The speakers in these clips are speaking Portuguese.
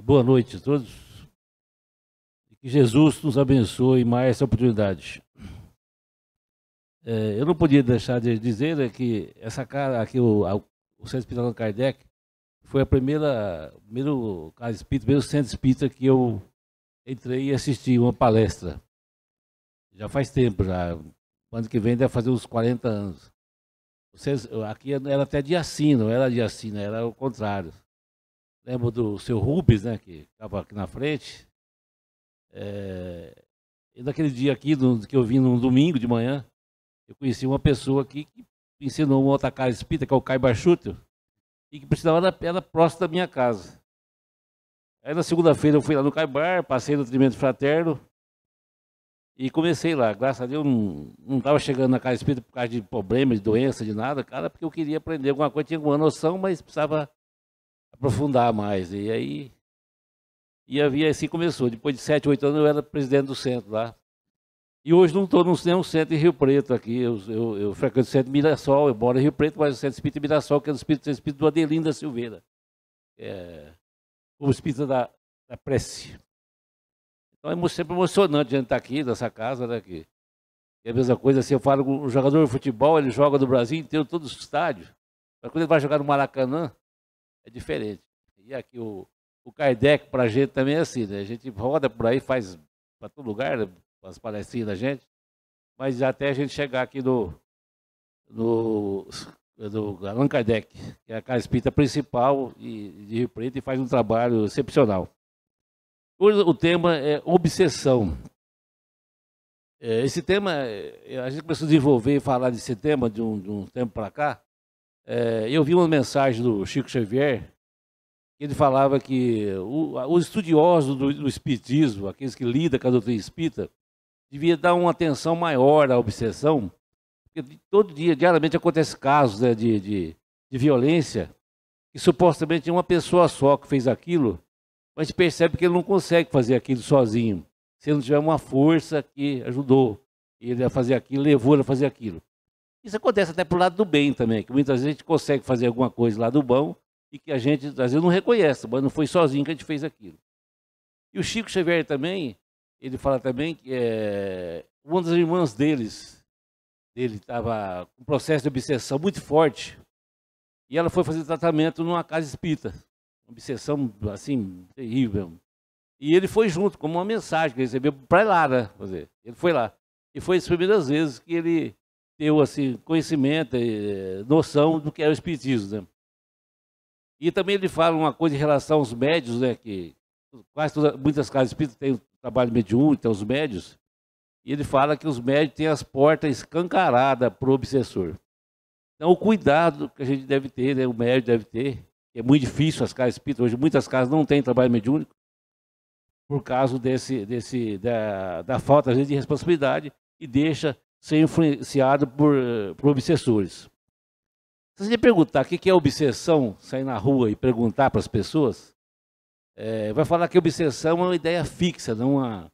Boa noite a todos. E que Jesus nos abençoe mais essa oportunidade. Eu não podia deixar de dizer, né, que essa casa aqui, o Centro Espírita Allan Kardec, foi a primeiro casa espírita, primeiro centro espírita que eu entrei e assisti uma palestra. Já faz tempo, já. Ano que vem deve fazer uns 40 anos. Aqui era até de Assis, não era de Assis, né, era o contrário. Lembro do seu Rubens, né, que estava aqui na frente. E naquele dia aqui, que eu vim num domingo de manhã, eu conheci uma pessoa aqui que ensinou uma outra casa espírita, que é o Caio Bachuto, e que precisava era próximo da minha casa. Aí na segunda-feira eu fui lá no Caibar, passei no Trimento Fraterno e comecei lá. Graças a Deus não estava chegando na casa espírita por causa de problema, de doença, de nada, cara, porque eu queria aprender alguma coisa, tinha alguma noção, mas precisava aprofundar mais. E aí, assim começou. Depois de 7, 8 anos eu era presidente do centro lá. E hoje não estou nenhum centro em Rio Preto aqui. Eu frequento o centro Mirassol, eu moro em Rio Preto, mas o centro espírita Mirassol, que é o centro espírita do Adelinda Silveira. O espírita da prece. Então é sempre emocionante a gente estar aqui, nessa casa, né? Que é a mesma coisa, assim, eu falo com um jogador de futebol, ele joga no Brasil inteiro, todos os estádios. Mas quando ele vai jogar no Maracanã, é diferente. E aqui o Kardec, para a gente, também é assim, né? A gente roda por aí, faz para todo lugar, né? As palestrinhas da gente, mas até a gente chegar aqui do Allan Kardec, que é a casa espírita principal de Rio Preto, e faz um trabalho excepcional. Hoje o tema é obsessão. Esse tema, a gente começou a desenvolver e falar desse tema de um tempo para cá. Eu vi uma mensagem do Chico Xavier, que ele falava que os estudiosos do espiritismo, aqueles que lidam com a doutrina espírita, devia dar uma atenção maior à obsessão, porque todo dia, diariamente, acontece casos, né, de violência, que supostamente é uma pessoa só que fez aquilo, mas a gente percebe que ele não consegue fazer aquilo sozinho, se não tiver uma força que ajudou ele a fazer aquilo, levou ele a fazer aquilo. Isso acontece até pro lado do bem também, que muitas vezes a gente consegue fazer alguma coisa lá do bom e que a gente, às vezes, não reconhece, mas não foi sozinho que a gente fez aquilo. E o Chico Xavier também, ele fala também que uma das irmãs dele estava com um processo de obsessão muito forte, e ela foi fazer tratamento numa casa espírita, uma obsessão assim, terrível. E ele foi junto, como uma mensagem que ele recebeu para lá, né? Ele foi lá. E foi as primeiras vezes que ele teve assim, conhecimento, noção do que é o espiritismo, né? E também ele fala uma coisa em relação aos médios, né? Que muitas casas espíritas têm trabalho mediúnico, tem os médios, e ele fala que os médios têm as portas escancaradas para o obsessor. Então, o cuidado que a gente deve ter, né, o médium deve ter, é muito difícil as casas espíritas, hoje muitas casas não têm trabalho mediúnico, por causa da falta, às vezes, de responsabilidade, e deixa ser influenciado por obsessores. Se você perguntar o que é obsessão, sair na rua e perguntar para as pessoas, vai falar que obsessão é uma ideia fixa, não a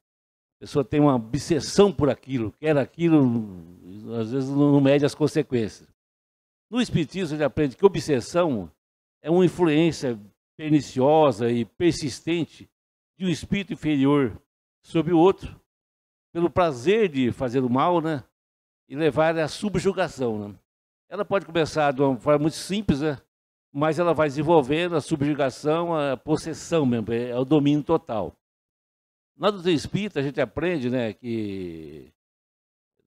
pessoa tem uma obsessão por aquilo, quer aquilo, às vezes não mede as consequências. No espiritismo ele aprende que obsessão é uma influência perniciosa e persistente de um espírito inferior sobre o outro, pelo prazer de fazer o mal, né? E levar à subjugação, né? Ela pode começar de uma forma muito simples, né? Mas ela vai desenvolvendo a subjugação, a possessão mesmo, é o domínio total. Na doutrina espírita a gente aprende, né, que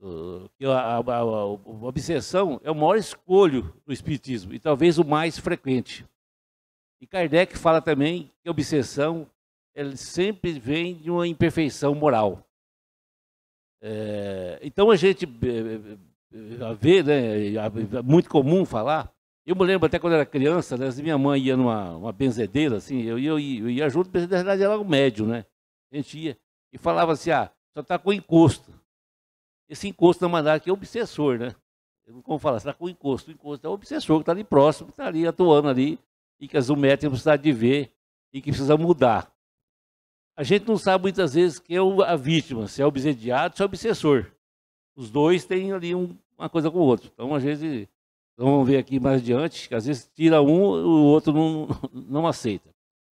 a obsessão é o maior escolho do espiritismo e talvez o mais frequente. E Kardec fala também que a obsessão ele sempre vem de uma imperfeição moral. Então a gente vê, né, é muito comum falar. Eu me lembro até quando eu era criança, né, minha mãe ia numa benzedeira, assim, eu ia junto, na verdade era um médium, né? A gente ia e falava assim, só está com encosto. Esse encosto na mandada aqui é obsessor, né? Como falar, você está com encosto. O encosto é o obsessor que está ali próximo, que está ali atuando ali, e que as médiums têm necessidade de ver e que precisa mudar. A gente não sabe muitas vezes quem é a vítima, se é obsediado, se é obsessor. Os dois têm ali uma coisa com o outro. Então, às vezes, vamos ver aqui mais adiante, que às vezes tira um, o outro não aceita.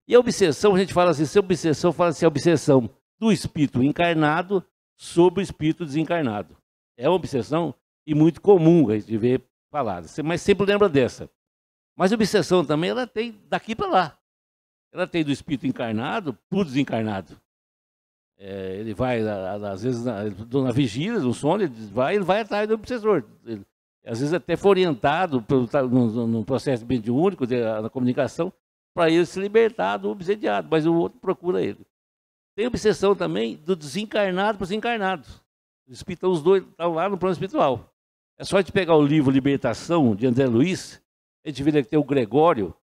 E a obsessão, a gente fala assim, se a obsessão, fala assim, a obsessão do espírito encarnado sobre o espírito desencarnado. É uma obsessão e muito comum a gente ver falada, mas sempre lembra dessa. Mas a obsessão também, ela tem daqui para lá. Ela tem do espírito encarnado para o desencarnado. Ele vai, às vezes, na vigília, no sono, ele vai atrás do obsessor. Ele, às vezes até foi orientado no processo mediúnico, na comunicação, para ele se libertar do obsediado, mas o outro procura ele. Tem obsessão também do desencarnado para o desencarnado. Os dois estão lá no plano espiritual. É só a gente pegar o livro Libertação, de André Luiz, a gente vê que tem o Gregório,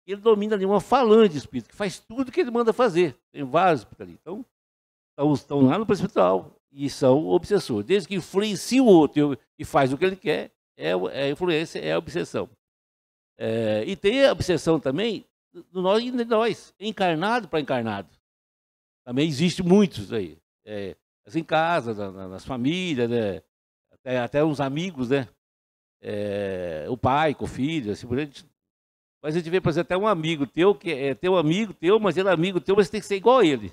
ele domina ali uma falange de espírito, que faz tudo que ele manda fazer. Tem vários espíritos ali. Então, estão lá no plano espiritual e são obsessores. Desde que influencia o outro e faz o que ele quer, a influência, é a obsessão. E tem a obsessão também do nós, encarnado para encarnado. Também existe muitos aí. Em casa, nas famílias, né? Até uns amigos, né? O pai com o filho, assim por diante. Mas a gente vê, por exemplo, até um amigo teu, que é teu amigo teu, mas ele é amigo teu, mas tem que ser igual a ele.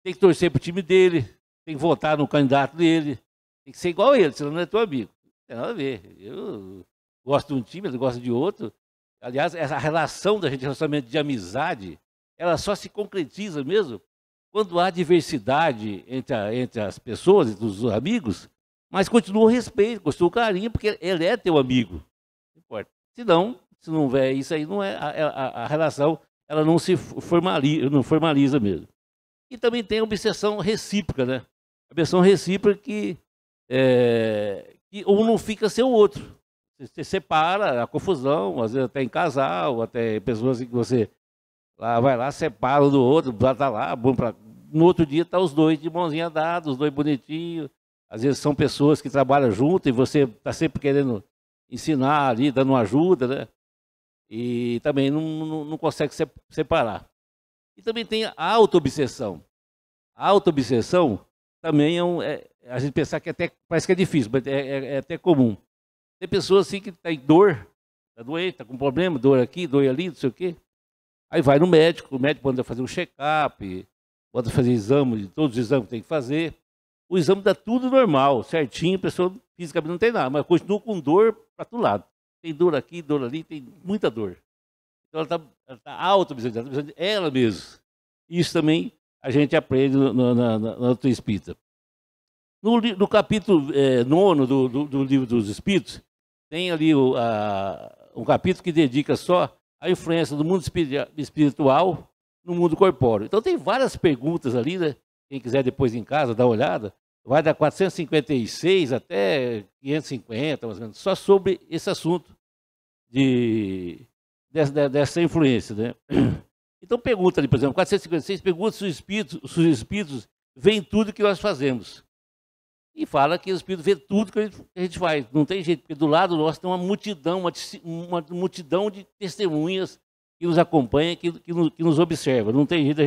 Tem que torcer pro time dele, tem que votar no candidato dele, tem que ser igual a ele, senão não é teu amigo. Não tem nada a ver. Eu gosto de um time, ele gosta de outro. Aliás, essa relação da gente, relacionamento de amizade, ela só se concretiza mesmo quando há diversidade entre as pessoas, entre os amigos, mas continua o respeito, continua o carinho, porque ele é teu amigo. Não importa. Se não houver isso aí, não a relação ela não se formaliza mesmo. E também tem a obsessão recíproca, né? A obsessão recíproca que um não fica sem o outro. Você separa a confusão, às vezes até em casal, até pessoas que você vai lá, separa um do outro, tá lá, no outro dia tá os dois de mãozinha dada, os dois bonitinhos. Às vezes são pessoas que trabalham junto e você está sempre querendo ensinar ali, dando uma ajuda, né? E também não consegue separar. E também tem a auto-obsessão. A auto-obsessão também a gente pensar que parece que é difícil, mas é até comum. Tem pessoas assim que tem dor, está doente, está com problema, dor aqui, dor ali, não sei o quê. Aí vai no médico, o médico manda fazer um check-up, manda fazer exame, todos os exames que tem que fazer. O exame dá tudo normal, certinho, a pessoa fisicamente não tem nada, mas continua com dor para todo lado. Tem dor aqui, dor ali, tem muita dor. Então ela está auto-obsediada, ela mesma. Isso também a gente aprende na doutrina espírita. No capítulo 9 do livro dos Espíritos, tem ali um capítulo que dedica só à influência do mundo espiritual no mundo corpóreo. Então tem várias perguntas ali, né? Quem quiser depois em casa dar uma olhada, vai da 456 até 550, mais ou menos, só sobre esse assunto dessa influência, né? Então pergunta ali, por exemplo, 456, pergunta se os espíritos veem tudo que nós fazemos. E fala que o espírito vê tudo que a gente faz. Não tem jeito, porque do lado nosso tem uma multidão de testemunhas que nos acompanha, que nos observa. Não tem jeito,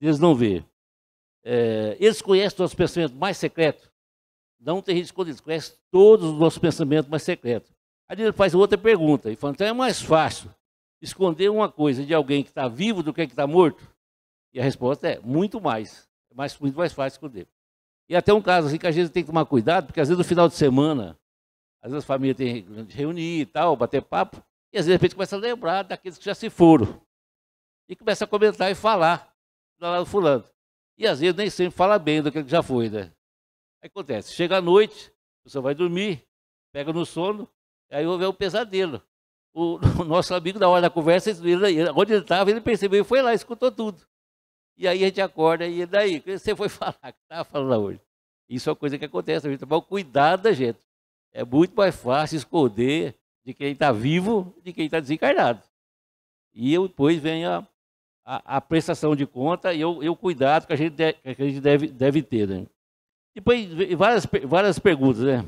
eles não vê. Eles conhecem os nossos pensamentos mais secretos? Não tem jeito de esconder, eles conhecem todos os nossos pensamentos mais secretos. Aí ele faz outra pergunta, e fala, então é mais fácil esconder uma coisa de alguém que está vivo do que está morto? E a resposta é muito mais. Muito mais fácil esconder. E até um caso assim que às vezes tem que tomar cuidado, porque às vezes no final de semana, às vezes a família tem que reunir e tal, bater papo, e às vezes de repente começa a lembrar daqueles que já se foram. E começa a comentar e falar lá do fulano. E às vezes nem sempre fala bem do que já foi, né? Aí acontece, chega à noite, a pessoa vai dormir, pega no sono, aí houve um pesadelo. O nosso amigo, na hora da conversa, onde ele estava, ele percebeu e foi lá, escutou tudo. E aí a gente acorda e daí, o que você foi falar, que estava falando hoje? Isso é uma coisa que acontece, a gente tomar cuidado da gente. É muito mais fácil esconder de quem está vivo de quem está desencarnado. E depois vem a prestação de conta e o cuidado que a gente deve ter, né? Depois várias perguntas, né?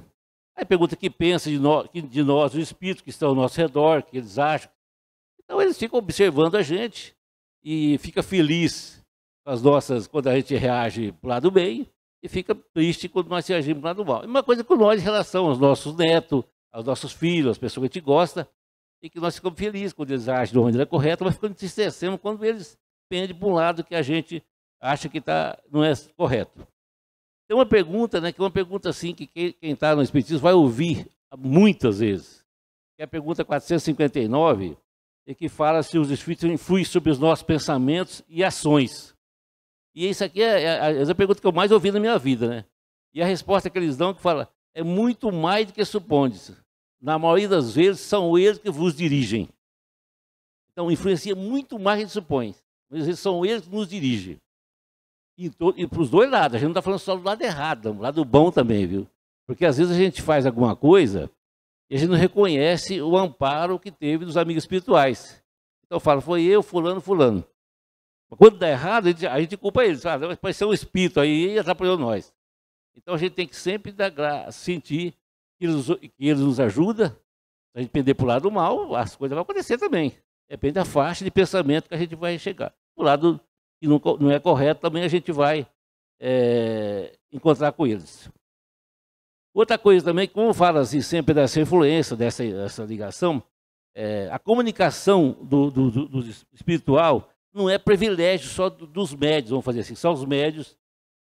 Aí pergunta que pensa de nós, os espíritos que estão ao nosso redor, que eles acham. Então eles ficam observando a gente e fica feliz quando a gente reage para o lado bem e fica triste quando nós reagimos para o lado mal. É uma coisa com nós em relação aos nossos netos, aos nossos filhos, às pessoas que a gente gosta, e que nós ficamos felizes quando eles agem de uma maneira correta, mas ficamos entristecendo quando eles pende para um lado que a gente acha que não é correto. Tem uma pergunta, né, que é uma pergunta assim, que quem está no Espiritismo vai ouvir muitas vezes, que é a pergunta 459, e que fala se os Espíritos influem sobre os nossos pensamentos e ações. E isso aqui é a pergunta que eu mais ouvi na minha vida, né? E a resposta que eles dão que fala, é muito mais do que supondes. Na maioria das vezes, são eles que vos dirigem. Então, influencia muito mais do que supõe. Mas são eles que nos dirigem. E para os dois lados. A gente não está falando só do lado errado, do lado bom também, viu? Porque às vezes a gente faz alguma coisa e a gente não reconhece o amparo que teve dos amigos espirituais. Então fala, foi eu, fulano, fulano. Quando dá errado, a gente culpa eles. Fala, pode ser um espírito aí e atrapalhou nós. Então a gente tem que sempre sentir que eles nos ajudam. Se a gente pender para o lado mal, as coisas vão acontecer também. Depende da faixa de pensamento que a gente vai chegar. O lado que não é correto, também a gente vai encontrar com eles. Outra coisa também, como fala assim, sempre dessa influência, dessa ligação, a comunicação do espiritual não é privilégio só dos médios, vamos fazer assim, só os médios,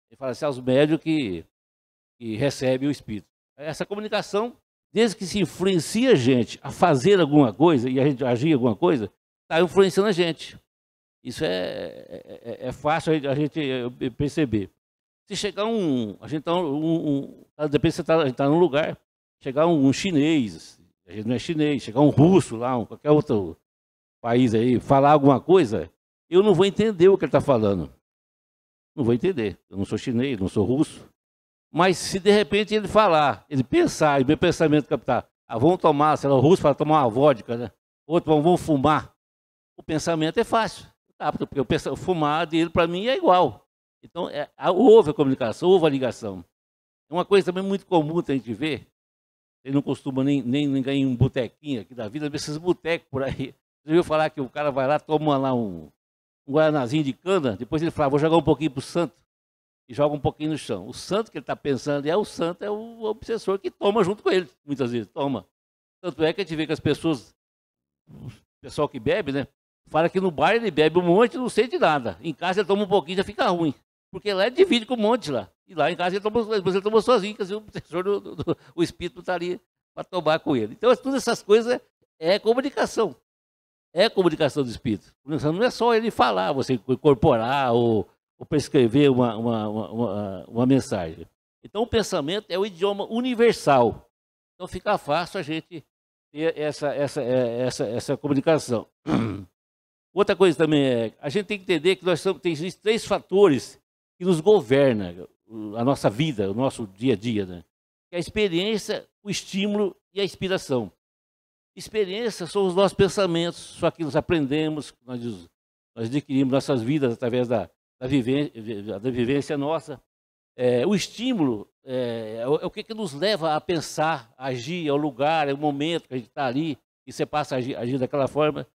ele fala assim, os médios que recebem o espírito. Essa comunicação, desde que se influencia a gente a fazer alguma coisa e a gente agir em alguma coisa, está influenciando a gente. Isso é fácil a gente perceber. Se chegar a gente depende se a gente está num lugar, chegar um chinês, a gente não é chinês, chegar um russo lá, qualquer outro país aí, falar alguma coisa, eu não vou entender o que ele está falando. Não vou entender. Eu não sou chinês, não sou russo. Mas se de repente ele falar, ele pensar, e meu pensamento captar, vamos tomar, sei lá, o russo fala tomar uma vodka, né? Outro, vamos fumar. O pensamento é fácil. Porque o fumar dele, para mim, é igual. Então, houve a comunicação, houve a ligação. É uma coisa também muito comum a gente ver. Ele não costuma nem ganhar um botequinho aqui da vida, esses botecos por aí. Você viu falar que o cara vai lá, toma lá um guaranazinho de cana, depois ele fala, vou jogar um pouquinho para o santo. E joga um pouquinho no chão. O santo que ele está pensando o santo é o obsessor que toma junto com ele, muitas vezes, toma. Tanto é que a gente vê que as pessoas, o pessoal que bebe, né, fala que no bar ele bebe um monte e não sente nada. Em casa ele toma um pouquinho e já fica ruim. Porque lá ele divide com um monte lá. E lá em casa ele toma sozinho, quer dizer, o obsessor, o espírito está ali para tomar com ele. Então, todas essas coisas é comunicação. É comunicação do espírito. Não é só ele falar, você incorporar ou prescrever uma mensagem. Então, o pensamento é o idioma universal. Então, fica fácil a gente ter essa comunicação. Outra coisa também a gente tem que entender que tem 3 fatores que nos governam a nossa vida, o nosso dia a dia, né? Que é a experiência, o estímulo e a inspiração. Experiência são os nossos pensamentos, só que nós aprendemos, nós adquirimos nossas vidas através da vivência nossa. O estímulo é o que nos leva a pensar, a agir, ao lugar, é o momento que a gente está ali e você passa a agir daquela forma.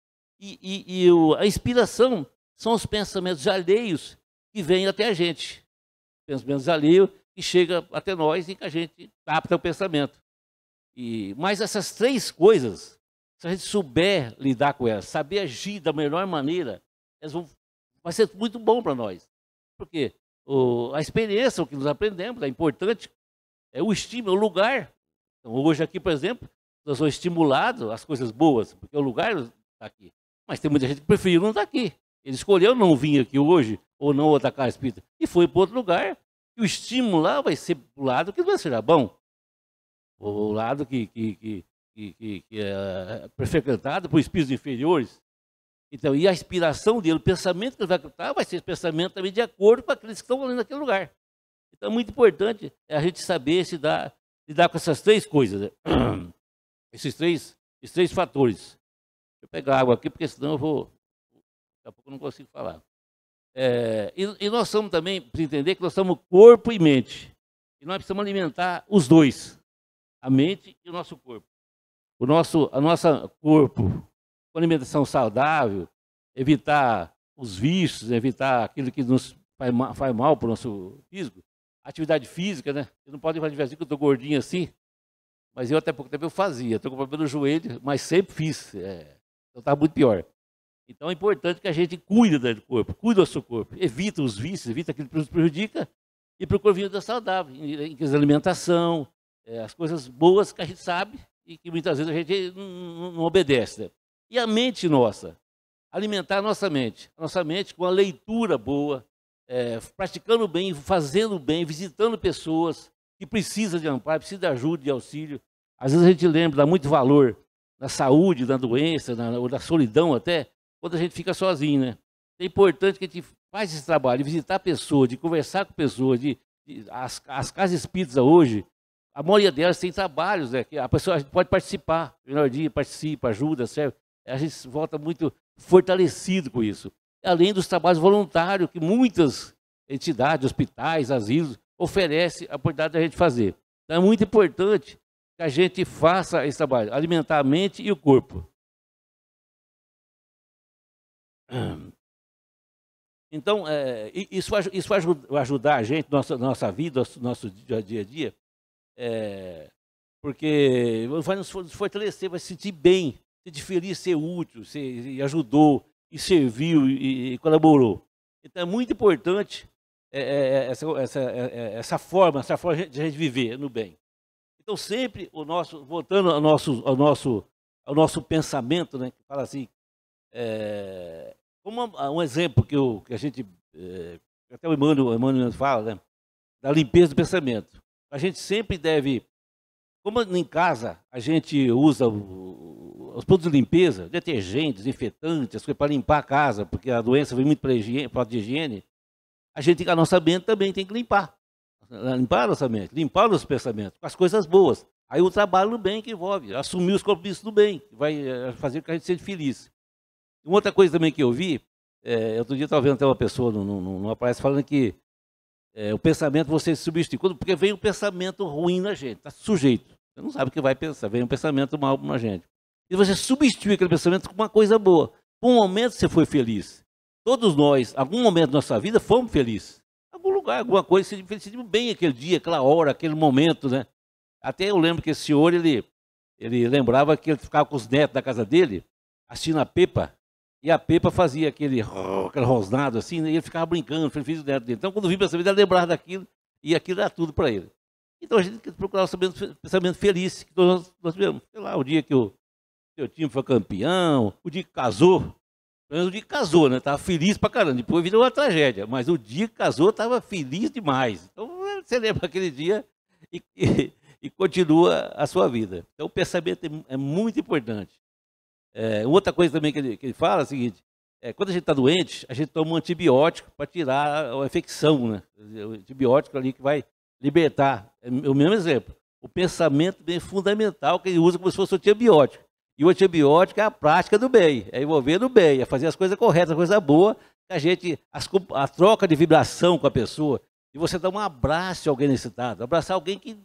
A inspiração são os pensamentos alheios que vêm até a gente. Pensamentos alheios que chegam até nós e que a gente capta o pensamento. Mas essas 3 coisas, se a gente souber lidar com elas, saber agir da melhor maneira, vai ser muito bom para nós. Porque a experiência, o que nós aprendemos, é importante, é o estímulo, o lugar. Então, hoje aqui, por exemplo, nós somos estimulados às coisas boas, porque o lugar está aqui. Mas tem muita gente que preferiu não estar aqui. Ele escolheu não vir aqui hoje, ou não atacar a espírita, e foi para outro lugar. E o estímulo lá vai ser para o lado que não seja bom. O lado que é frequentado por espíritos inferiores. Então, e a inspiração dele, o pensamento que ele vai captar, vai ser pensamento também de acordo com aqueles que estão ali naquele lugar. Então, é muito importante a gente saber lidar com essas 3 coisas, né? Esses três fatores. Deixa eu pegar água aqui, porque senão daqui a pouco eu não consigo falar. E nós somos também, para entender que nós somos corpo e mente. E nós precisamos alimentar os dois, a mente e o nosso corpo. O nosso corpo, com alimentação saudável, evitar os vícios, evitar aquilo que nos faz mal para o nosso físico. Atividade física, né? Eu não pode fazer que eu estou gordinho assim, mas eu até pouco tempo eu fazia. Estou com problema no joelho, mas sempre fiz. Então estava muito pior. Então é importante que a gente cuide do corpo, cuide do seu corpo, evita os vícios, evita aquilo que nos prejudica e procura vida saudável, em alimentação, as coisas boas que a gente sabe e que muitas vezes a gente não obedece. Né? E a mente nossa, alimentar a nossa mente com a leitura boa, praticando bem, fazendo bem, visitando pessoas que precisam de amparo, precisam de ajuda, de auxílio. Às vezes a gente lembra, dá muito valor na saúde, na doença, ou na solidão até, quando a gente fica sozinho, né? É importante que a gente faça esse trabalho, de visitar pessoas, de conversar com pessoas, as casas espíritas hoje, a maioria delas tem trabalhos, né? Que a pessoa pode participar, melhor dia, participa, ajuda, serve. A gente volta muito fortalecido com isso. Além dos trabalhos voluntários que muitas entidades, hospitais, asilos, oferecem a oportunidade da gente fazer. Então é muito importante que a gente faça esse trabalho, alimentar a mente e o corpo. Então, isso vai ajudar a gente, nossa vida, nosso dia a dia, porque vai nos fortalecer, vai se sentir bem, ser feliz, ser útil, e ajudou, e serviu, e colaborou. Então é muito importante essa forma de a gente viver no bem. Então sempre voltando ao nosso pensamento, né, que fala assim, como um exemplo que a gente, até o Emmanuel fala, né, da limpeza do pensamento. A gente sempre deve, como em casa a gente usa os produtos de limpeza, detergentes, desinfetantes, as coisas para limpar a casa, porque a doença vem muito para falta de higiene, a nossa mente também tem que limpar a nossa mente, limpar os nossos pensamentos, com as coisas boas. Aí o trabalho do bem que envolve, assumir os compromissos do bem, que vai fazer com que a gente seja feliz. Uma outra coisa também que eu vi, outro dia estava vendo até uma pessoa numa palestra falando que o pensamento você substitui, porque vem um pensamento ruim na gente, está sujeito. Você não sabe o que vai pensar, vem um pensamento mal na gente. E você substitui aquele pensamento com uma coisa boa. Por um momento você foi feliz. Todos nós, em algum momento da nossa vida, fomos felizes. Em algum lugar, alguma coisa, se sentimos bem aquele dia, aquela hora, aquele momento, né? Até eu lembro que esse senhor, ele lembrava que ele ficava com os netos da casa dele, assistindo a Pepa, e a Pepa fazia aquele rosnado assim, né? E ele ficava brincando, feliz os netos dele. Então, quando vinha para vida, ele lembrava daquilo, e aquilo era tudo para ele. Então, a gente tem que procurar o pensamento feliz, que nós tivemos. Sei lá, o dia que o seu time foi campeão, o dia que casou, pelo menos o dia que casou, né? Estava feliz pra caramba. Depois virou uma tragédia, mas o dia que casou estava feliz demais. Então, você lembra aquele dia e continua a sua vida. Então, o pensamento é muito importante. Outra coisa também que ele fala é o seguinte, quando a gente está doente, a gente toma um antibiótico para tirar a infecção, né? O antibiótico ali que vai libertar. É o mesmo exemplo. O pensamento é fundamental, que ele usa como se fosse um antibiótico. E o antibiótico é a prática do bem, é envolver no bem, é fazer as coisas corretas, a coisa boa, a troca de vibração com a pessoa, e você dá um abraço a alguém necessitado, abraçar alguém que,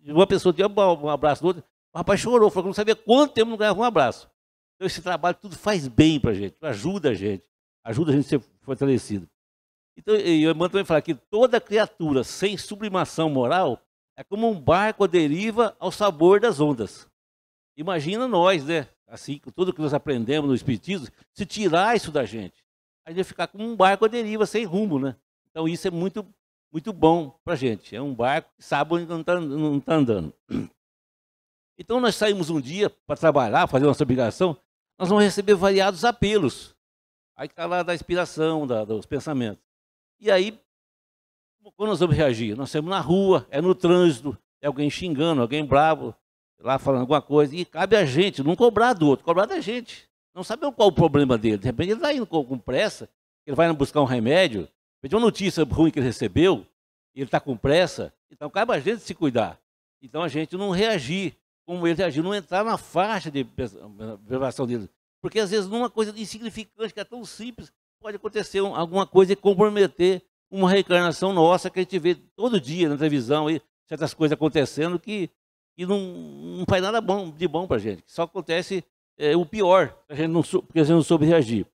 uma pessoa tinha um abraço do outro, o rapaz chorou, falou que não sabia quanto tempo não ganhava um abraço. Então esse trabalho tudo faz bem para a gente, ajuda a gente a ser fortalecido. Então, e o Emmanuel também fala que toda criatura sem sublimação moral é como um barco à deriva ao sabor das ondas. Imagina nós, né? Assim, com tudo que nós aprendemos no Espiritismo, se tirar isso da gente, a gente vai ficar como um barco à deriva, sem rumo, né? Então isso é muito, muito bom para a gente. É um barco que sabe onde não está andando. Então nós saímos um dia para trabalhar, fazer nossa obrigação, nós vamos receber variados apelos. Aí está lá da inspiração, dos pensamentos. E aí, quando nós vamos reagir? Nós estamos na rua, no trânsito, é alguém xingando, alguém bravo, lá falando alguma coisa, e cabe a gente, não cobrar do outro, cobrar da gente. Não sabemos qual o problema dele. De repente ele está indo com pressa, ele vai buscar um remédio, pediu uma notícia ruim que ele recebeu, ele está com pressa, então cabe a gente se cuidar. Então a gente não reagir como ele reagiu, não entrar na faixa de vibração dele. Porque às vezes numa coisa insignificante, que é tão simples, pode acontecer alguma coisa e comprometer uma reencarnação nossa que a gente vê todo dia na televisão, aí, certas coisas acontecendo que não faz nada de bom para a gente. Só acontece o pior, porque a gente não soube reagir.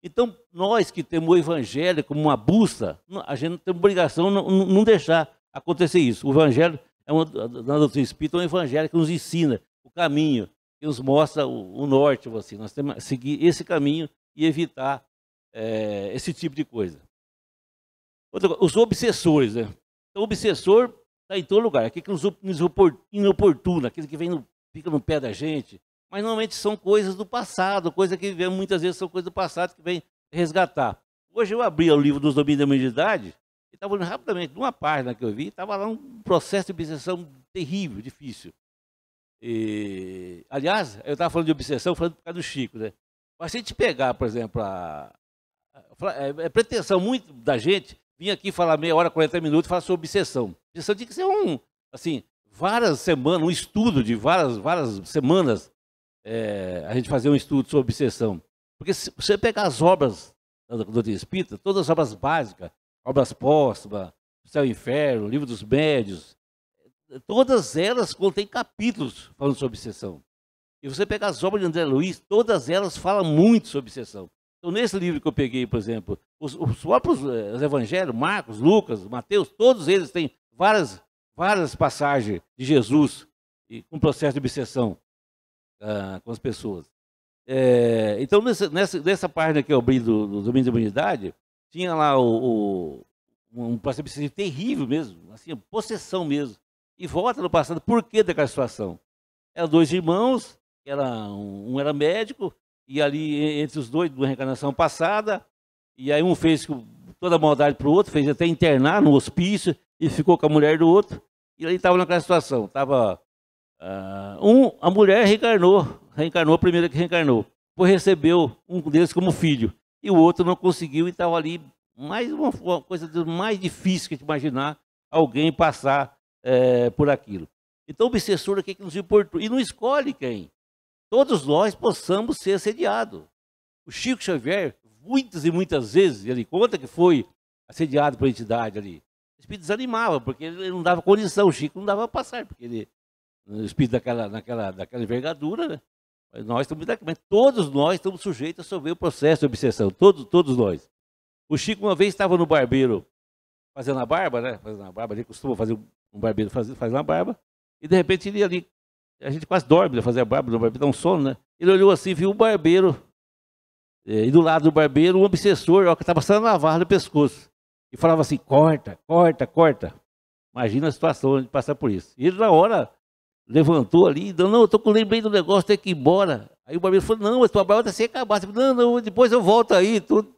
Então, nós que temos o Evangelho como uma bússola, a gente tem obrigação de não deixar acontecer isso. O Evangelho, na doutrina espírita, é um Evangelho que nos ensina o caminho, que nos mostra o norte. Assim. Nós temos que seguir esse caminho e evitar esse tipo de coisa. Os obsessores, né? Então, o obsessor está em todo lugar. Aquele inoportuno, aquele que fica no pé da gente. Mas normalmente são coisas do passado, coisas que muitas vezes são coisas do passado que vem resgatar. Hoje eu abri o livro dos domínios da humanidade e estava olhando rapidamente, numa página que eu vi, estava lá um processo de obsessão terrível, difícil. Aliás, eu estava falando de obsessão, falando por causa do Chico, né? Mas se a gente pegar, por exemplo, pretensão muito da gente vir aqui falar meia hora, 40 minutos, falar sobre obsessão. Obsessão tinha que ser assim, várias semanas, um estudo de várias semanas, a gente fazer um estudo sobre obsessão. Porque se você pegar as obras da doutrina espírita, todas as obras básicas, obras póstumas, Céu e Inferno, Livro dos Médios, todas elas contêm capítulos falando sobre obsessão. E você pegar as obras de André Luiz, todas elas falam muito sobre obsessão. Então, nesse livro que eu peguei, por exemplo, os próprios evangelhos, Marcos, Lucas, Mateus, todos eles têm várias passagens de Jesus com processo de obsessão com as pessoas. Então, nessa página que eu abri do Domínio da Humanidade, tinha lá um processo de obsessão terrível mesmo, assim, possessão mesmo. E volta no passado, por que daquela situação? Eram dois irmãos, um era médico, e ali entre os dois, de uma reencarnação passada, e aí um fez toda a maldade para o outro, fez até internar no hospício, e ficou com a mulher do outro, e ele estava naquela situação. A mulher reencarnou a primeira que reencarnou, depois recebeu um deles como filho, e o outro não conseguiu, e estava ali, mais uma coisa mais difícil que te imaginar, alguém passar por aquilo. Então o obsessor aqui que nos importou, e não escolhe quem. Todos nós possamos ser assediados. O Chico Xavier, muitas e muitas vezes, ele conta que foi assediado por entidade ali. O espírito desanimava, porque ele não dava condição, o Chico não dava para passar, porque o espírito daquela envergadura, né? Mas todos nós estamos sujeitos a sofrer o processo de obsessão, todos nós. O Chico uma vez estava no barbeiro fazendo a barba, né? Fazendo a barba, ele costuma fazer um barbeiro faz uma barba, e de repente ele ali, a gente quase dorme, né, fazer a barba, no barbeiro dá um sono, né? Ele olhou assim, viu o barbeiro, e do lado do barbeiro um obsessor, ó, que estava passando a navalha no pescoço, e falava assim, corta, corta, corta. Imagina a situação de passar por isso. E ele na hora levantou ali, não, eu lembrei do negócio, tem que ir embora. Aí o barbeiro falou, não, a tua barba está sem acabar. Não, depois eu volto aí, tudo.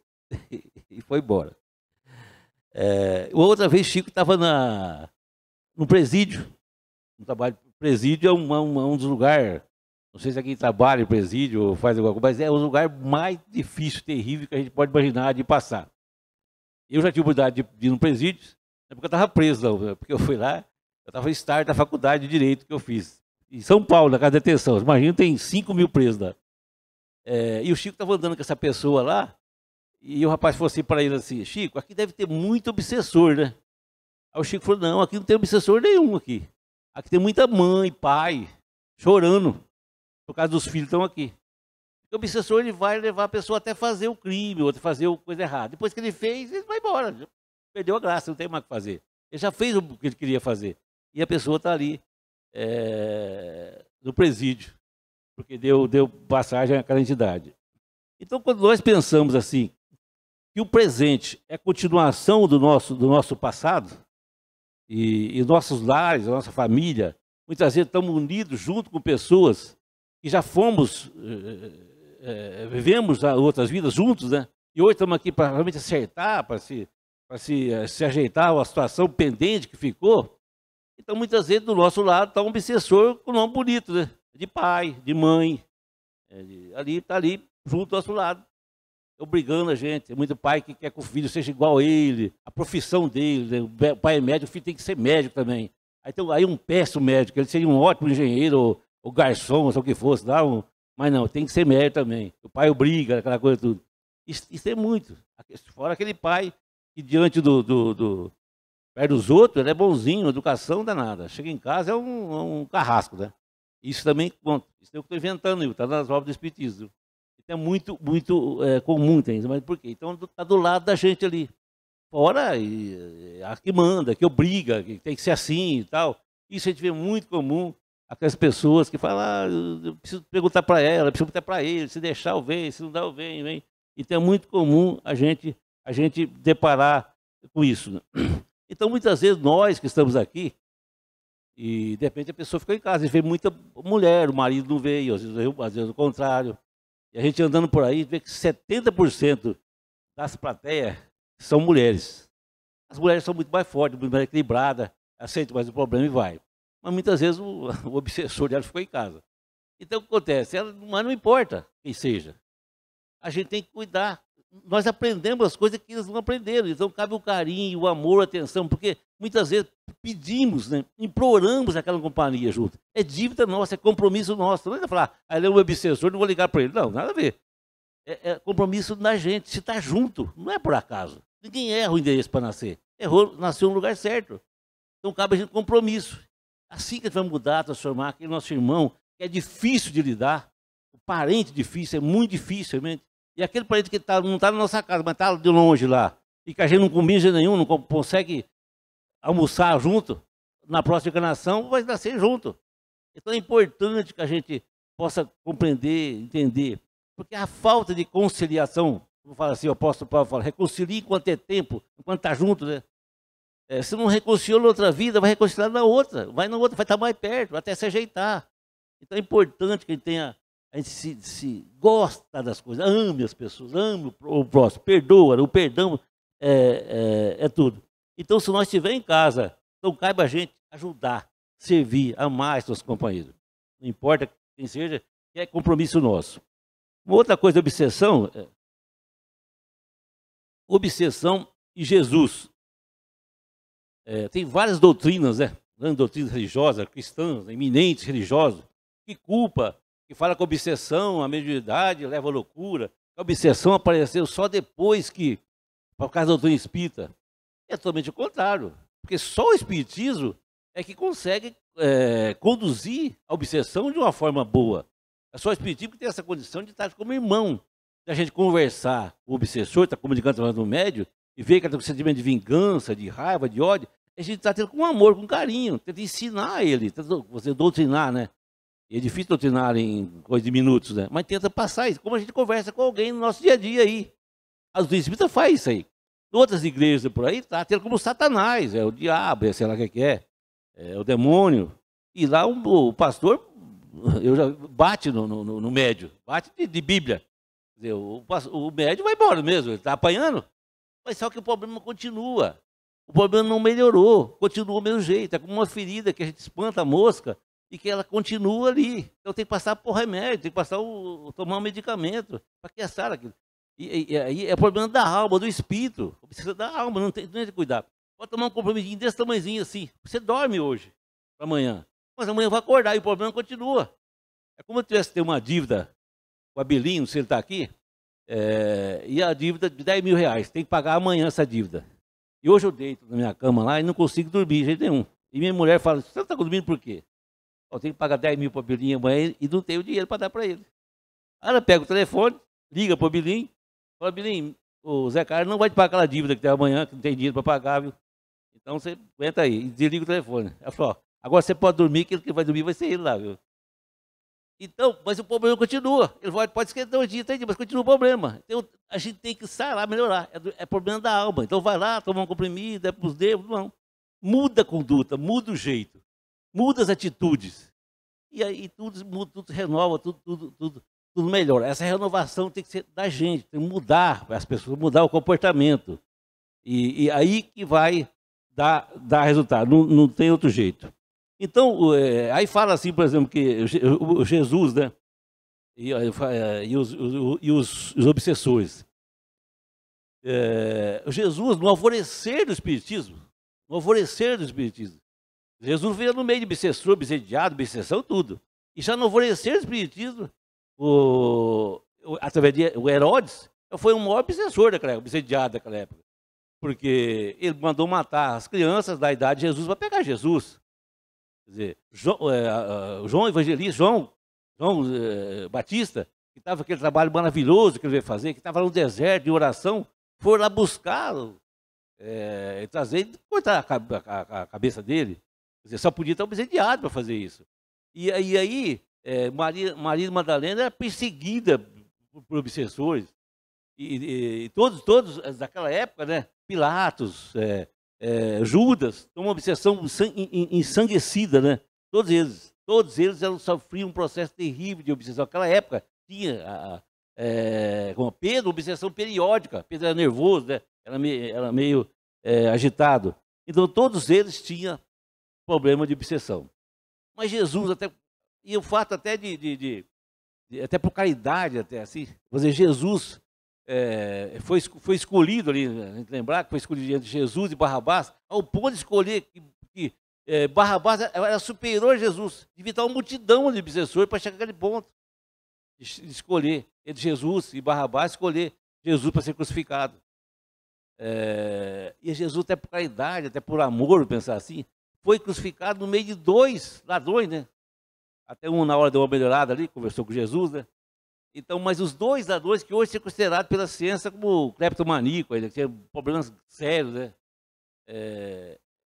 E foi embora. Outra vez, Chico estava no presídio, no trabalho. Presídio é um dos lugares, não sei se é quem trabalha em presídio ou faz alguma coisa, mas é o lugar mais difícil, terrível que a gente pode imaginar de passar. Eu já tive oportunidade de ir no presídio, porque eu estava preso, não, porque eu fui lá, eu estava em estágio da faculdade de Direito que eu fiz. Em São Paulo, na casa de detenção. Imagina, tem 5 mil presos lá. E o Chico estava andando com essa pessoa lá, e o rapaz falou assim para ele assim, Chico, aqui deve ter muito obsessor, né? Aí o Chico falou, não, aqui não tem obsessor nenhum aqui. Aqui tem muita mãe, pai, chorando, por causa dos filhos que estão aqui. O obsessor ele vai levar a pessoa até fazer o crime, ou até fazer a coisa errada. Depois que ele fez, ele vai embora. Perdeu a graça, não tem mais o que fazer. Ele já fez o que ele queria fazer. E a pessoa está ali no presídio, porque deu passagem àquela entidade. Então, quando nós pensamos assim, que o presente é a continuação do nosso passado, e nossos lares, a nossa família, muitas vezes estamos unidos junto com pessoas que já vivemos outras vidas juntos, né? E hoje estamos aqui para realmente acertar, para se ajeitar a situação pendente que ficou. Então, muitas vezes, do nosso lado está um obsessor com nome bonito, né? De pai, de mãe, está ali junto do nosso lado, obrigando a gente. Tem muito pai que quer que o filho seja igual a ele, a profissão dele, né? O pai é médico, o filho tem que ser médico também. Aí um péssimo médico, ele seria um ótimo engenheiro, ou garçom, ou o que fosse, mas não, tem que ser médico também. O pai obriga, aquela coisa tudo. Isso é muito. Fora aquele pai que diante perto dos outros, ele é bonzinho, educação danada. Chega em casa, é um carrasco, né? Isso também conta. Isso é o que eu estou inventando, está nas obras do Espiritismo. É muito comum, tem isso, mas por quê? Então está do lado da gente ali. Fora a que manda, que obriga, que tem que ser assim e tal. Isso a gente vê muito comum, aquelas pessoas que falam, eu preciso perguntar para ela, preciso perguntar para ele, se deixar eu venho, se não dá eu venho, vem. Então é muito comum a gente deparar com isso, né? Então muitas vezes nós que estamos aqui, e de repente a pessoa ficou em casa, e vê muita mulher, o marido não veio, às vezes o contrário. E a gente andando por aí vê que 70% das plateias são mulheres. As mulheres são muito mais fortes, muito mais equilibradas, aceitam mais o problema e vai. Mas muitas vezes o obsessor dela ficou em casa. Então o que acontece? Mas não importa quem seja. A gente tem que cuidar. Nós aprendemos as coisas que eles não aprenderam. Então cabe o carinho, o amor, a atenção, porque muitas vezes pedimos, né, imploramos aquela companhia junto. É dívida nossa, é compromisso nosso. Não é falar, ele é um obsessor, não vou ligar para ele. Não, nada a ver. É compromisso da gente, se está junto, não é por acaso. Ninguém erra o endereço para nascer. Errou, nasceu no lugar certo. Então cabe a gente compromisso. Assim que a gente vai mudar, transformar aquele nosso irmão, que é difícil de lidar, o parente difícil, é muito difícil, realmente. E aquele parente que não está na nossa casa, mas está de longe lá, e que a gente não combina de nenhum, não consegue almoçar junto, na próxima encarnação vai nascer junto. Então é importante que a gente possa compreender, entender, porque a falta de conciliação, vou falar assim, o apóstolo Paulo fala, reconcilie enquanto é tempo, enquanto está junto, né? Se não reconciliou na outra vida, vai reconciliar na outra, vai estar mais perto, até se ajeitar. Então é importante que a gente se gosta das coisas, ame as pessoas, ame o próximo, perdoa, o perdão é tudo. Então, se nós estivermos em casa, então cabe a gente ajudar, servir, amar os nossos companheiros. Não importa quem seja, é compromisso nosso. Uma outra coisa, obsessão e Jesus. Tem várias doutrinas, né? Doutrinas religiosas, cristãs, eminentes religiosos, que culpa, que fala que a obsessão, a mediunidade leva à loucura. A obsessão apareceu só depois que, por causa da doutrina espírita. É totalmente o contrário, porque só o espiritismo é que consegue conduzir a obsessão de uma forma boa. É só o espiritismo que tem essa condição de estar como irmão, de a gente conversar com o obsessor, está comunicando através do médium, e ver que está com sentimento de vingança, de raiva, de ódio, a gente está tendo com amor, com carinho, tenta ensinar ele, você doutrinar, né? E é difícil doutrinar em coisa de minutos, né? Mas tenta passar isso, como a gente conversa com alguém no nosso dia a dia aí. As do Espírita faz isso aí. Outras igrejas por aí está tendo como Satanás, é o diabo, sei lá o que é o demônio. E lá o pastor bate no médio, bate de Bíblia. Quer dizer, o médio vai embora mesmo, ele está apanhando. Mas só que o problema continua. O problema não melhorou, continua do mesmo jeito. É como uma ferida que a gente espanta a mosca e que ela continua ali. Então tem que passar por remédio, tem que tomar um medicamento para que sarar aquilo. E aí é problema da alma, do espírito. Precisa da alma, não tem que cuidar. Pode tomar um compromissinho desse tamanhozinho assim. Você dorme hoje, para amanhã. Mas amanhã vai acordar e o problema continua. É como se tivesse ter uma dívida com a Belinho, se ele está aqui, e a dívida de 10 mil reais. Tem que pagar amanhã essa dívida. E hoje eu deito na minha cama lá e não consigo dormir de jeito nenhum. E minha mulher fala, você não está dormindo por quê? Eu tenho que pagar 10 mil para a Belinho amanhã e não tenho dinheiro para dar para ele. Aí ela pega o telefone, liga para o Belinho, fala, Belinho, o Zé Carlos não vai te pagar aquela dívida que tem amanhã, que não tem dinheiro para pagar, viu? Então você aguenta aí, e desliga o telefone. Ela falou, agora você pode dormir, que ele que vai dormir vai ser ele lá, viu? Então, mas o problema continua. Ele pode esquecer um dia, mas continua o problema. Então, a gente tem que sarar, melhorar. É problema da alma. Então, vai lá, toma um comprimido, é para os dedos. Não. Muda a conduta, muda o jeito, muda as atitudes. E aí tudo muda, tudo renova, tudo melhora. Essa renovação tem que ser da gente, tem que mudar as pessoas, mudar o comportamento. E aí que vai dar resultado. Não tem outro jeito. Então, aí fala assim, por exemplo, que o Jesus, né? E os obsessores. Jesus, no alvorecer do Espiritismo, Jesus veio no meio de obsessor, obsediado, obsessão, tudo. E já no alvorecer do Espiritismo, através de Herodes, foi o maior obsessor daquela época, obsediado daquela época. Porque ele mandou matar as crianças da idade de Jesus para pegar Jesus. Quer dizer, João Evangelista, João Batista, que estava aquele trabalho maravilhoso que ele veio fazer, que estava no deserto de oração, foi lá buscá-lo, trazer e cortar a cabeça dele. Quer dizer, só podia estar obsediado para fazer isso. E aí Maria Madalena era perseguida por obsessores. e todos daquela época, né? Pilatos, Judas, tem uma obsessão ensanguecida, né? Todos eles sofriam um processo terrível de obsessão. Naquela época tinha, como Pedro, obsessão periódica. Pedro era nervoso, né? Era meio agitado. Então todos eles tinham problema de obsessão. Mas Jesus, até, e o fato até até por caridade, até assim, dizer, Jesus foi escolhido ali, a gente lembrar que foi escolhido entre Jesus e Barrabás, ao ponto de escolher que Barrabás era superior a Jesus, devia estar uma multidão de obsessores para chegar naquele ponto, de escolher entre Jesus e Barrabás, escolher Jesus para ser crucificado. E Jesus, até por caridade, até por amor, pensar assim, foi crucificado no meio de 2 ladrões, né? Até um na hora deu uma melhorada ali, conversou com Jesus, né? Então, mas os 2 ladrões que hoje são considerados pela ciência como cleptomaníaco, que tinha problemas sérios, né?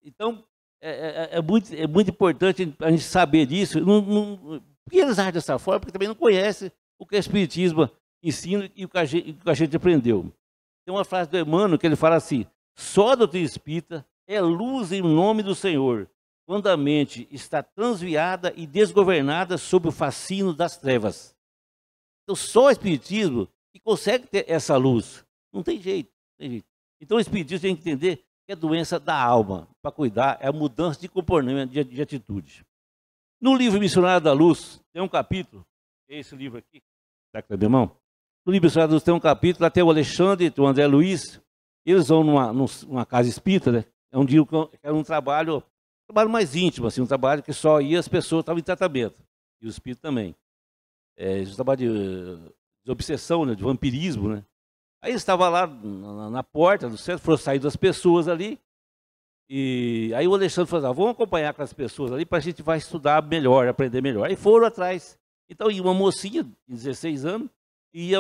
Então, é muito importante a gente saber disso. Por que eles agem dessa forma? Porque também não conhecem o que o Espiritismo ensina e o que a gente aprendeu. Tem uma frase do Emmanuel que ele fala assim: só a doutrina espírita é luz em nome do Senhor, quando a mente está transviada e desgovernada sob o fascínio das trevas. Então, só o Espiritismo que consegue ter essa luz. Não tem jeito, não tem jeito. Então, o Espiritismo tem que entender que é doença da alma. Para cuidar, é a mudança de comportamento, de atitude. No livro Missionário da Luz, tem um capítulo, é esse livro aqui, está aqui na minha mão. No livro Missionário da Luz tem um capítulo, lá tem o Alexandre e o André Luiz, eles vão numa casa espírita, né? Era um trabalho mais íntimo, assim, um trabalho que só ia as pessoas que estavam em tratamento, e o espírito também. Um trabalho de obsessão, né? De vampirismo, né? Aí eles estavam lá na porta do centro, foram sair das pessoas ali, e aí o Alexandre falou: vamos acompanhar aquelas pessoas ali para a gente vai estudar melhor, aprender melhor. Aí foram atrás. Então ia uma mocinha de 16 anos, e ia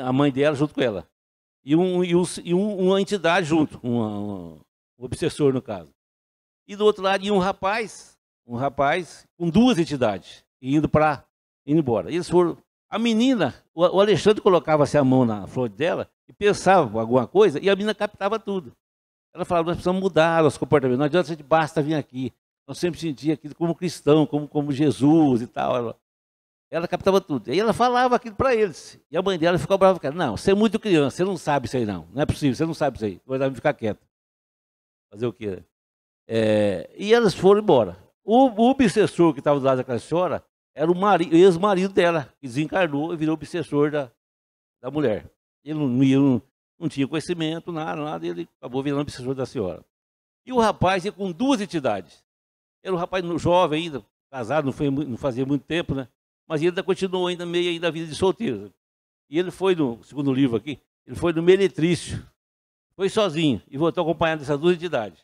a mãe dela junto com ela. E uma entidade junto, um obsessor no caso. E do outro lado ia um rapaz com 2 entidades, indo embora. Eles foram. A menina, o Alexandre colocava-se a mão na flor dela e pensava alguma coisa, e a menina captava tudo. Ela falava: nós precisamos mudar nosso comportamento, não adianta a gente basta vir aqui. Nós sempre sentia aquilo como cristão, como Jesus e tal. Ela captava tudo. E ela falava aquilo para eles. E a mãe dela ficou brava com ela: não, você é muito criança, você não sabe isso aí não. Não é possível, você não sabe isso aí. Vai ficar quieto. Fazer o quê? E elas foram embora. O obsessor que estava do lado daquela senhora era o ex-marido dela, que desencarnou e virou obsessor da mulher. Ele não tinha conhecimento, nada, ele acabou virando obsessor da senhora. E o rapaz ia com 2 entidades. Era um rapaz jovem ainda, casado, não fazia muito tempo, né? Mas ele ainda continuou ainda meio ainda a vida de solteiro. E ele foi, no segundo livro aqui, ele foi no Meretrício. Foi sozinho e voltou acompanhado dessas 2 entidades.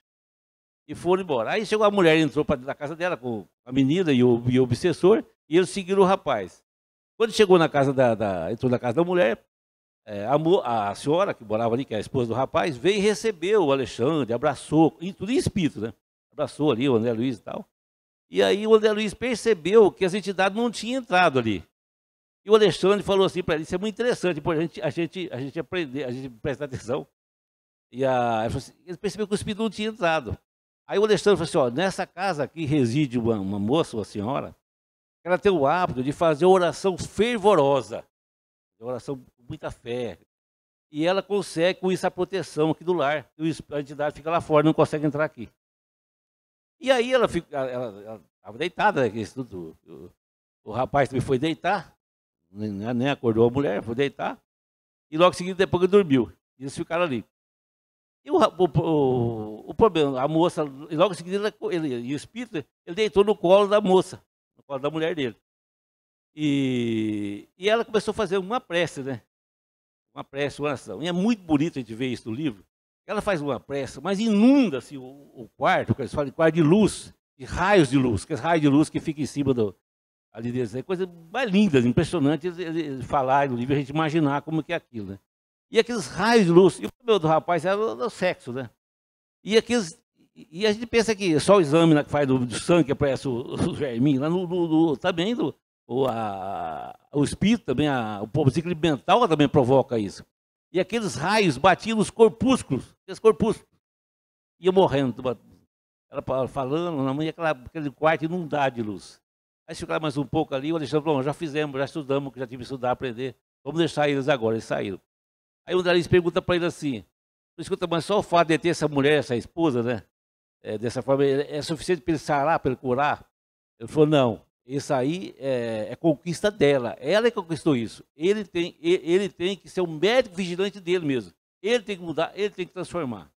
E foram embora. Aí chegou a mulher, entrou para dentro da casa dela com a menina e o obsessor, e eles seguiram o rapaz. Quando chegou entrou na casa da mulher, a senhora que morava ali, que é a esposa do rapaz, veio e recebeu o Alexandre, abraçou, tudo em espírito, né? Abraçou ali o André Luiz e tal. E aí o André Luiz percebeu que as entidades não tinham entrado ali. E o Alexandre falou assim para ele: isso é muito interessante, a gente aprender, a gente prestar atenção. Ele percebeu que o espírito não tinha entrado. Aí o Alexandre falou assim: nessa casa aqui reside uma moça, uma senhora, ela tem o hábito de fazer oração fervorosa, oração com muita fé. E ela consegue com isso a proteção aqui do lar. A entidade fica lá fora, não consegue entrar aqui. E aí ela estava deitada, né? O rapaz também foi deitar, nem acordou a mulher, foi deitar, e logo em seguida depois ele dormiu. E eles ficaram ali. E o problema, a moça, logo em seguida, e o espírito, ele deitou no colo da moça, no colo da mulher dele. E ela começou a fazer uma prece, né? Uma prece, uma oração. E é muito bonito a gente ver isso no livro. Ela faz uma prece, mas inunda assim, o quarto, que eles falam de quarto de luz, de raios de luz, que é raios de luz que fica em cima ali deles. É coisa mais linda, impressionante eles falarem no livro, a gente imaginar como que é aquilo, né? E aqueles raios de luz, e o problema do rapaz era o sexo, né? E a gente pensa que só o exame que faz do sangue que aparece os verminhos, lá também o espírito também, o desequilíbrio mental também provoca isso. E aqueles raios batiam nos corpúsculos, aqueles corpúsculos. Ia morrendo. Ela falando, na mãe, aquele quarto inundado de luz. Aí se ficar mais um pouco ali, o Alexandre falou, já fizemos, já estudamos, já tive que estudar, aprender. Vamos deixar eles agora, eles saíram. Aí o Daris pergunta para ele assim, escuta, mas só o fato de ter essa mulher, essa esposa, né? Dessa forma, é suficiente para ele sarar, para ele curar? Ele falou, não, isso aí é conquista dela. Ela que conquistou isso. Ele tem que ser o médico vigilante dele mesmo. Ele tem que mudar, ele tem que transformar.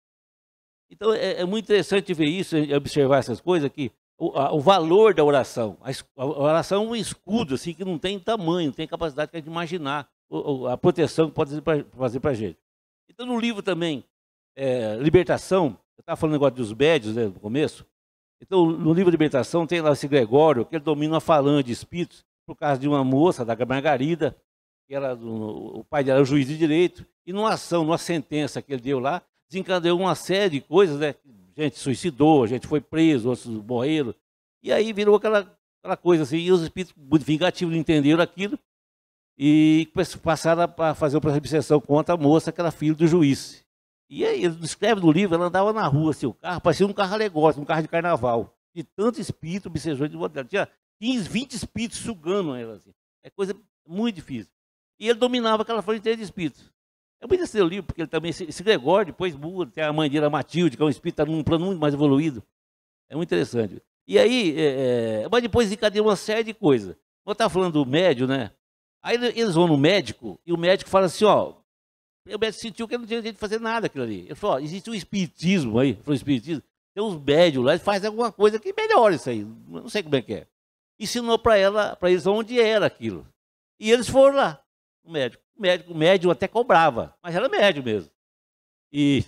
Então, é muito interessante ver isso, observar essas coisas, que o valor da oração. A oração é um escudo, assim, que não tem tamanho, não tem capacidade de imaginar a proteção que pode fazer para a gente. Então, no livro também, Libertação, eu estava falando negócio dos médios, né, no começo. Então, no livro Libertação, tem lá esse Gregório, que ele domina uma falange de espíritos, por causa de uma moça, da Margarida, que era o pai dela era juiz de direito, e numa sentença que ele deu lá, desencadeou uma série de coisas, né? Gente suicidou, gente foi preso, outros morreram. E aí virou aquela coisa assim, e os espíritos muito vingativos entenderam aquilo e passaram a fazer uma obsessão contra a moça, que era filha do juiz. E aí, ele descreve no livro, ela andava na rua, assim, o carro parecia um carro alegórico, um carro de carnaval. De tanto espírito obsessor de volta dela. Tinha 15, 20 espíritos sugando ela, assim. É coisa muito difícil. E ele dominava aquela fronteira de espíritos. É muito esse livro, porque ele também, esse Gregório, depois muda, tem a mãe dele, a Matilde, que é um espírito que está num plano muito mais evoluído. É muito interessante. E aí, mas depois encadeia uma série de coisas. Eu estava falando do médium, né? Aí eles vão no médico, e o médico fala assim, ó, o médico sentiu que ele não tinha jeito de fazer nada aquilo ali. Ele falou, ó, existe um espiritismo aí, falou espiritismo, tem uns médios lá, ele faz alguma coisa que melhora isso aí, não sei como é que é. Ensinou para eles onde era aquilo. E eles foram lá, o médium até cobrava, mas era médium mesmo. E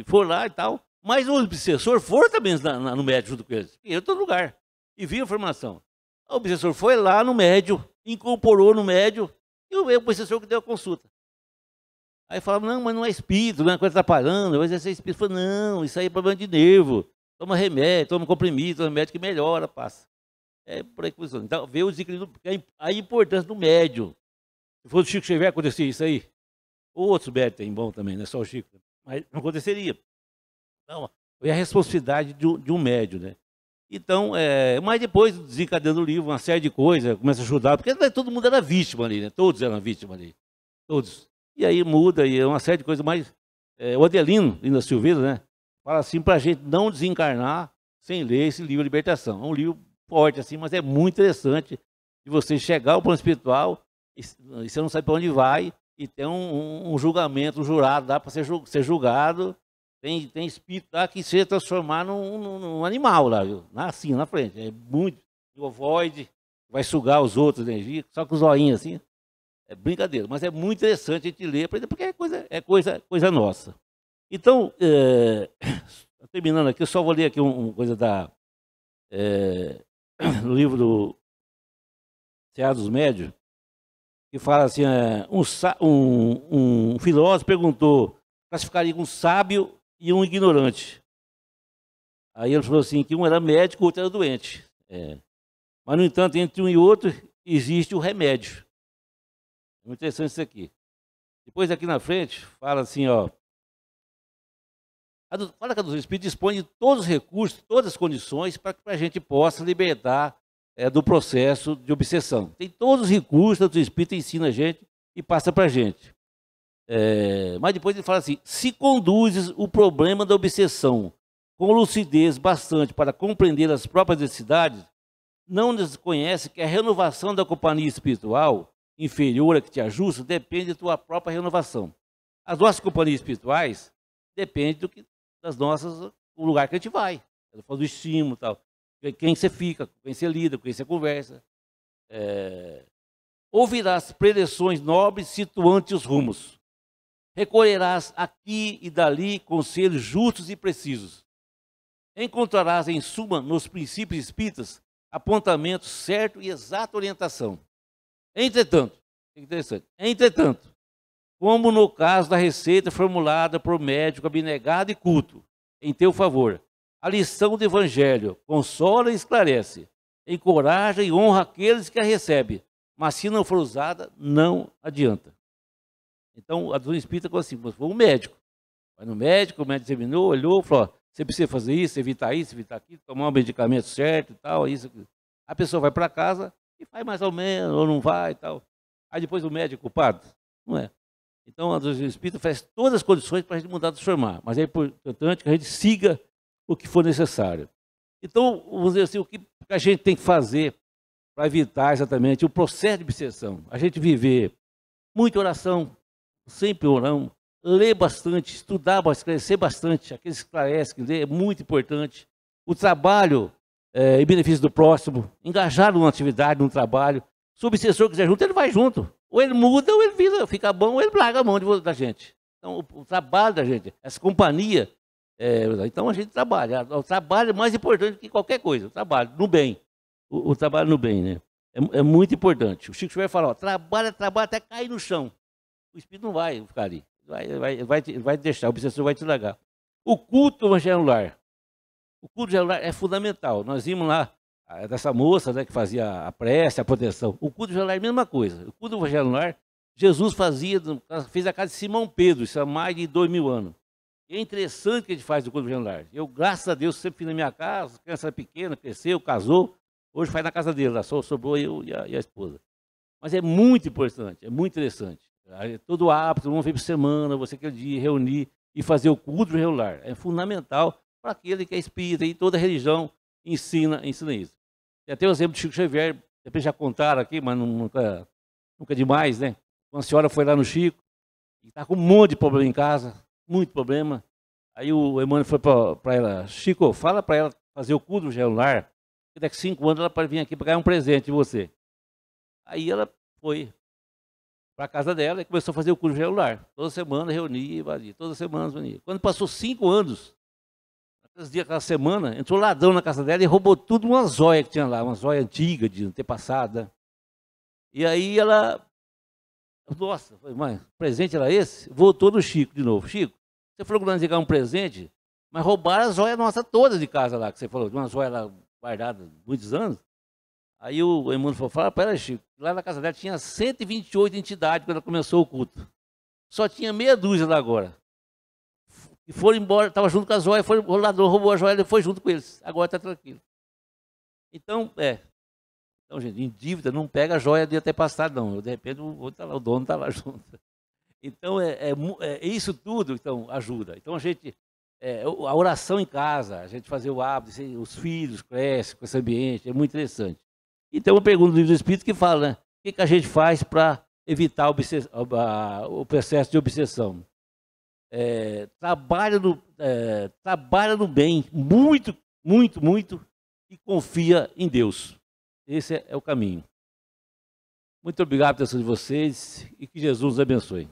foram lá e tal. Mas o obsessor foram também no médium junto com eles, em outro lugar, e viu a informação. O obsessor foi lá no médium, incorporou no médium, e o obsessor que deu a consulta. Aí falava, não, mas não é espírito, não é coisa atrapalhando, mas esse espírito falou, não, isso aí é problema de nervo, toma remédio, toma comprimido, toma remédio que melhora, passa. É por aí que funciona. Então, vê o desequilíbrio, a importância do médium. Se fosse o Chico Xavier, acontecia isso aí. Outros médios tem bom também, não é só o Chico, mas não aconteceria. Então, é a responsabilidade de um médium, né? Então, mas depois, desencadeando o livro, uma série de coisas, começa a ajudar, porque todo mundo era vítima ali, né? Todos eram vítimas ali, todos. E aí muda, e é uma série de coisas mais... o Adelino, Lina Silveira, né? Fala assim, para a gente não desencarnar sem ler esse livro Libertação. É um livro forte, assim, mas é muito interessante de você chegar ao plano espiritual e você não sabe para onde vai, e tem um julgamento, um jurado lá para ser julgado. Tem espírito lá que se transformar num animal lá, viu? Assim, na frente. É muito ovoide, vai sugar os outros energia, só com os olhinhos assim. É brincadeira, mas é muito interessante a gente ler, porque é coisa nossa. Então, terminando aqui, eu só vou ler aqui uma coisa no livro do Teatro dos Médios, que fala assim, um filósofo perguntou, classificaria um sábio e um ignorante. Aí ele falou assim, que um era médico, o outro era doente. Mas, no entanto, entre um e outro, existe o remédio. Muito interessante isso aqui. Depois, aqui na frente, fala assim, ó. Fala que a doutrina espírita dispõe de todos os recursos, todas as condições para que a gente possa libertar do processo de obsessão. Tem todos os recursos, a doutrina espírita ensina a gente e passa para a gente. Mas depois ele fala assim, se conduzes o problema da obsessão com lucidez bastante para compreender as próprias necessidades, não desconhece que a renovação da companhia espiritual inferior a que te ajusta depende da tua própria renovação. As nossas companhias espirituais dependem do lugar que a gente vai. Ela fala do estímulo e tal. Quem você fica, com quem você lida, com quem você conversa. Ouvirás preleções nobres situante os rumos. Recolherás aqui e dali conselhos justos e precisos. Encontrarás, em suma, nos princípios espíritas, apontamento certo e exata orientação. Entretanto, como no caso da receita formulada por médico abnegado e culto, em teu favor, a lição do Evangelho consola e esclarece, encoraja e honra aqueles que a recebem, mas se não for usada, não adianta. Então, a doutrina espírita é assim, foi um médico. Vai no médico, o médico examinou, olhou, falou, ó, você precisa fazer isso, evitar aquilo, tomar o medicamento certo e tal, isso, aquilo. A pessoa vai para casa e faz mais ou menos, ou não vai e tal. Aí depois o médico é culpado? Não é. Então, a doutrina espírita faz todas as condições para a gente mudar, transformar. Mas é importante que a gente siga o que for necessário. Então, vamos dizer assim, o que a gente tem que fazer para evitar exatamente o processo de obsessão? A gente viver muita oração, sempre oramos, ler bastante, estudar, esclarecer bastante. Aqueles que esclarecem, que lê, é muito importante. O trabalho em benefício do próximo, engajar numa atividade, num trabalho. Se o obsessor quiser junto, ele vai junto. Ou ele muda, ou ele fica bom, ou ele larga a mão da gente. Então, o trabalho da gente, essa companhia, então a gente trabalha. O trabalho é mais importante que qualquer coisa. O trabalho, no bem. O trabalho no bem, né? É muito importante. O Chico Xavier fala, ó, trabalha até cair no chão. O espírito não vai ficar ali. Vai deixar, o obsessor vai te largar. O culto evangelho no lar. O culto evangelho no lar é fundamental. Nós vimos lá, dessa moça, né, que fazia a prece, a proteção. O culto evangelho no lar é a mesma coisa. O culto evangelho no lar, Jesus fez a casa de Simão Pedro, isso há mais de 2000 anos. E é interessante o que a gente faz do culto evangelho no lar. Eu, graças a Deus, sempre fiz na minha casa, criança pequena, cresceu, casou. Hoje faz na casa dele, lá só sobrou eu e a esposa. Mas é muito importante, é muito interessante. Todo hábito, uma vez por semana, você aquele dia reunir e fazer o culto regular. É fundamental para aquele que é espírita e toda religião ensina isso. Tem até o exemplo do Chico Xavier, depois já contaram aqui, mas nunca é demais, né? Uma senhora foi lá no Chico e está com um monte de problema em casa, muito problema. Aí o Emmanuel foi para ela, Chico, fala para ela fazer o culto regular, que daqui a 5 anos ela pode vir aqui para ganhar um presente de você. Aí ela foi para a casa dela e começou a fazer o culto regular. Toda semana reunia e vazia, toda semana reunia. Quando passou 5 anos, naqueles dias, aquela semana, entrou ladrão na casa dela e roubou tudo uma joia que tinha lá, uma joia antiga de antepassada. E aí ela, nossa, mas presente era esse? Voltou no Chico de novo. Chico, você falou que nós ia ganhar um presente, mas roubaram as joias nossas todas de casa lá, que você falou, de uma joia lá guardada muitos anos. Aí o Emmanuel falou, fala para ela, Chico, lá na casa dela tinha 128 entidades quando ela começou o culto. Só tinha meia dúzia lá agora. E foram embora, estava junto com as joias, o ladrão roubou a joia e foi junto com eles. Agora está tranquilo. Então, gente, em dívida não pega a joia de antepassado, não. De repente o dono está lá junto. Então, isso tudo então, ajuda. Então, a oração em casa, a gente fazer o hábito, os filhos crescem com esse ambiente, é muito interessante. Então, eu pergunto no livro do Espírito que fala, né? O que a gente faz para evitar o processo de obsessão? Trabalha no bem, muito, muito, muito, e confia em Deus. Esse é o caminho. Muito obrigado pela atenção de vocês e que Jesus os abençoe.